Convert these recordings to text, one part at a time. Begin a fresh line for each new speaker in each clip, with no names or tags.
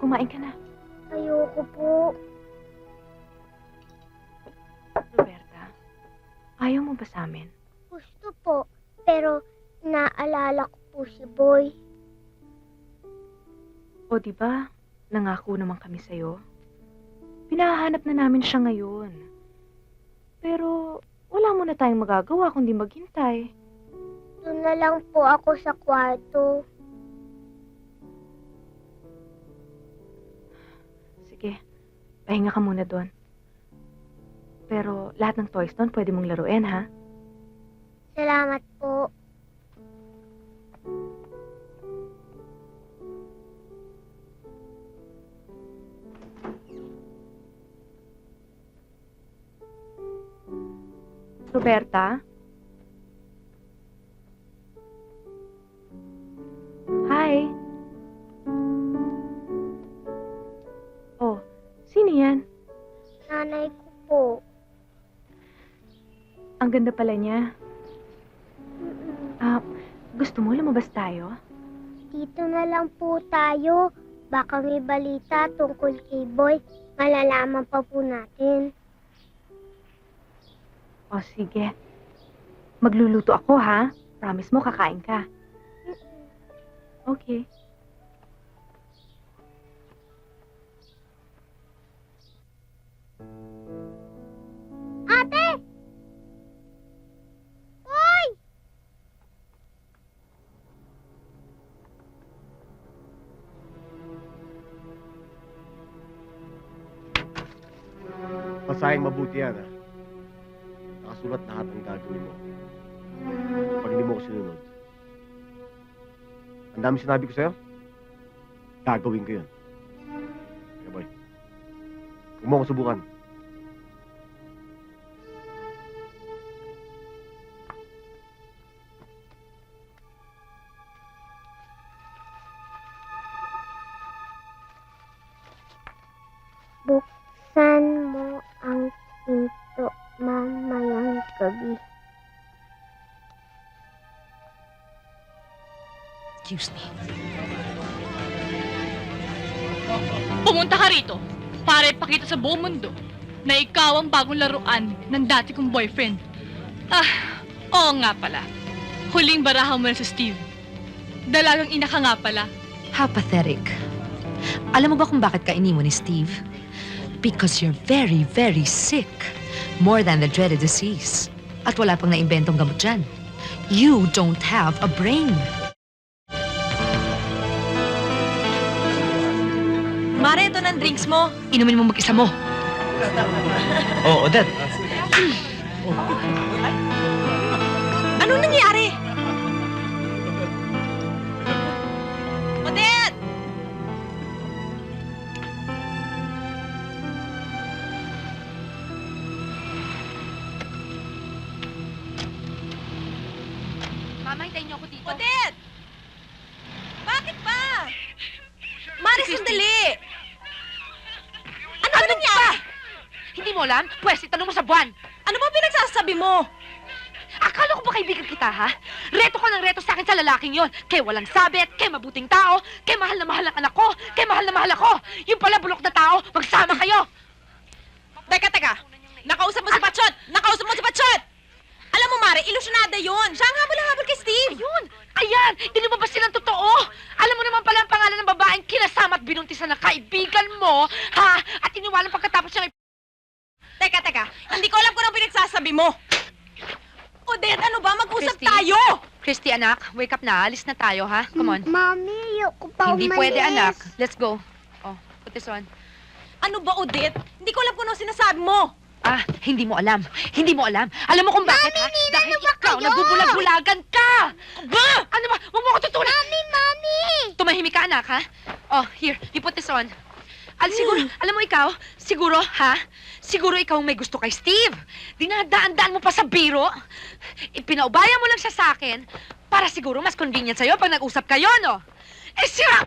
kumain ka na.
Ayoko po.
Roberta, ayaw mo ba sa amin?
Gusto po, pero naalala ko po si Boy.
O di ba, nangako naman kami sa'yo. Pinahanap na namin siya ngayon. Pero wala mo na tayong magagawa kundi maghintay.
Doon na lang po ako sa kwarto.
Sige, pahinga ka muna doon. Pero lahat ng toys doon pwede mong laruin, ha?
Salamat po.
Roberta? Hi. Oh, sino yan?
Nanay ko po.
Ang ganda pala niya. Ah, gusto mo lumabas tayo?
Dito na lang po tayo. Baka may balita tungkol kay Boy. Malalaman pa po natin.
O sige. Magluluto ako, ha? Promise mo, kakain ka. Okay.
Ate! Boy!
Pasayang mabuti yan, ha? Nakasulat lahat ang gagawin mo. Pag hindi mo ko sinunod. Ang dami sinabi ko sa'yo, gagawin ko yun. Kaya boy, huwag mo ko subukan.
Buksan mo ang pinto mamayang gabi.
Excuse me.
Pumunta ka rito para ipakita sa buong mundo na ikaw ang bagong laruan ng dati kong boyfriend. Oo nga pala. Huling barahan mo na si Steve. Dalagang ina ka nga pala.
How pathetic. Alam mo ba kung bakit ka iniwan ni Steve? Because you're very, very sick. More than the dreaded disease. At wala pang naimbentong gamot dyan. You don't have a brain. Mare, ito ng drinks mo. Inumin mo mag-isa mo.
Oh, Odette.
Anong nangyari? Odette!
Mama, hintayin niyo ako dito.
Odette! Bakit ba? Mare, sandali! Ano nangyari?
Hindi mo alam? Pwes, itanong mo sa buwan.
Ano ba pinagsasabi mo?
Akala ko ba kaibigan kita, ha? Reto ka ng reto sa akin sa lalaking yon. Kay walang sabit, kay mabuting tao, kay mahal na mahal ang anak ko, kay mahal na mahal ako. Yung pala bulok na tao, magsama kayo.
Teka. Nakausap mo si Patsyot! Nakausap mo si Patsyot! Alam mo, Mare, ilusyonada yun. Siya ang habol-habol kay Steve.
Ayun! Ayan! Di lumabas silang totoo! Alam mo naman pala ang pangalan ng babaeng kinasama at binuntisan ng kaibigan mo, ha? At iniwalang pagkatapos siyang
Teka. Hindi ko alam kung anong pinagsasabi mo. Odette, ano ba? Mag-usap
Christy?
tayo!
Christy, anak, wake up na. Alis na tayo, ha? Come on.
Mami, ayoko pa
Hindi
umalis.
pwede, anak. Let's go. Oh, put this on.
Ano ba, Odette? Hindi ko alam kung anong sinasabi mo.
Ah, hindi mo alam. Hindi mo alam. Alam mo kung bakit, ha? Dahil ikaw, nagbubulag-bulagan ka! Ba? Ano ba? Huwag mo ako tutulan!
Mami!
Tumahimik ka, anak, ha? Oh, here, you put this on. Siguro, alam mo ikaw, siguro, ha? Siguro ikaw ang may gusto kay Steve. Dinadaan-daan mo pa sa biro. Ipinaubaya mo lang siya sa akin para siguro mas convenient sa'yo pag nag-usap kayo, no? Sira!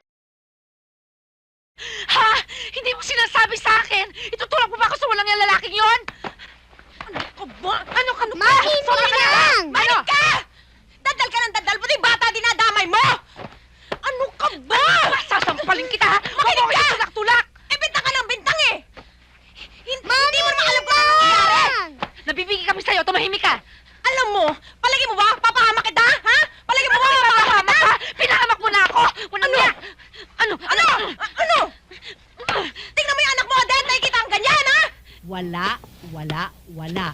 Ha? Hindi mo sinasabi sa akin? Itutulak mo ba ako sa walang yung lalaking yon? Ano ka ba? Ano ka?
Mami,
Sobra ka na!
lang!
Ano?
Ka! Dadal ka ng dadal, pati bata dinadamay mo! Ano ka ba?
Sasampalin kita, ha? Huwag mo ko
Wala.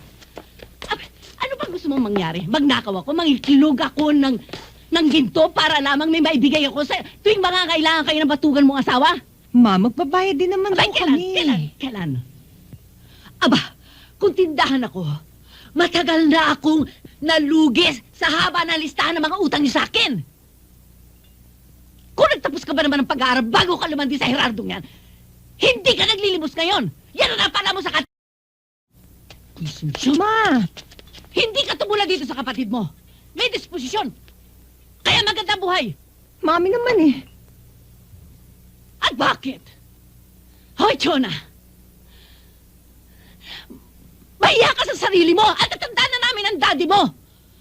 Ano bang gusto mong mangyari? Magnakaw ako, mangikilog ako ng ginto para lamang may maibigay ako sa tuwing mga kailangan kayo ng batugan mong asawa?
Ma, magbabayad din naman
Abay,
daw kami.
Kailan? Aba, kung tindahan ako, matagal na akong nalugis sa haba ng listahan ng mga utang niyo sa akin. Kung nagtapos ka ba naman ng pag-aaral bago ka lumandi sa Gerardong yan, hindi ka naglilimos ngayon. Yan ang napala mo sa
Ma!
Hindi ka tumula dito sa kapatid mo. May disposisyon. Kaya maganda buhay.
Mami naman eh.
At bakit? Hoy, Chona! Mahiya ka sa sarili mo at natanda na namin ang daddy mo.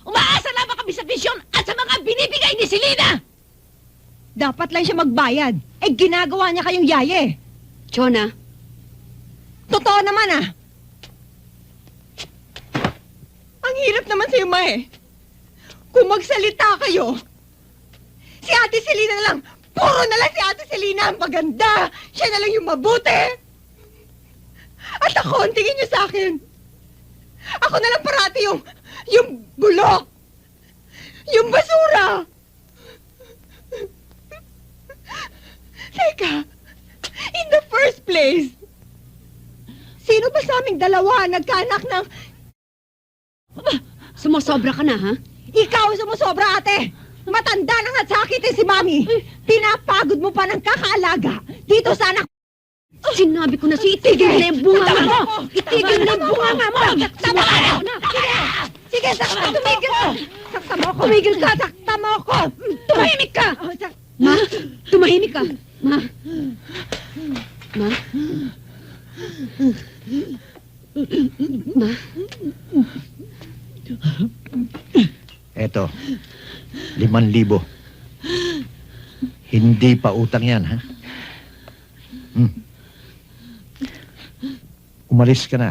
Umaasa lamang kami sa visyon at sa mga binibigay ni Selena.
Dapat lang siya magbayad. Eh, ginagawa niya kayong yaye.
Chona,
Totoo naman ah. Ang hirap naman sa'yo, Ma eh. Kung magsalita kayo, si Ate Selena na lang. Puro na lang si Ate Selena ang maganda. Siya na lang yung mabuti. At ako, ang tingin niyo sa akin. Ako na lang parati yung bulok. Yung basura. Teka, in the first place, sino ba sa aming dalawa nagkaanak ng...
sumusobra ka na, ha?
Ikaw ang sumusobra, ate! Matanda na nga sakitin si Mami! Pinapagod mo pa ng kakaalaga dito sa anak...
Sinabi ko na itigil na yung bunga mo!
Itigil na yung bunga mo! Tama na! Sige, sakta, tumigil ko! Sakta mo ako! Tumigil ka! Sakta mo ako!
Tumahimik ka! Ma, tumahimik ka! Ma. Ma. Ma.
Eto, 5,000. Hindi pa utang yan, ha? Umalis ka na.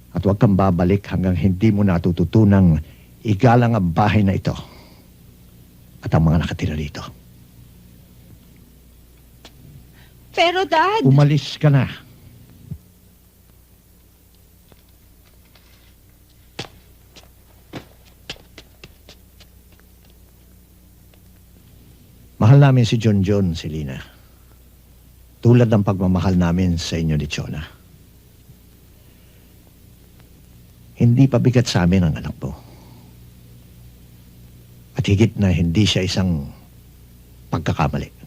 At huwag kang babalik hanggang hindi mo natututunang igalang ang bahay na ito at ang mga nakatira dito.
Pero, Dad...
Umalis ka na. Mahal namin si John, Selena. Tulad ng pagmamahal namin sa inyo ni Chona. Hindi pa bigat sa amin ang anak mo. At higit na hindi siya isang pagkakamali.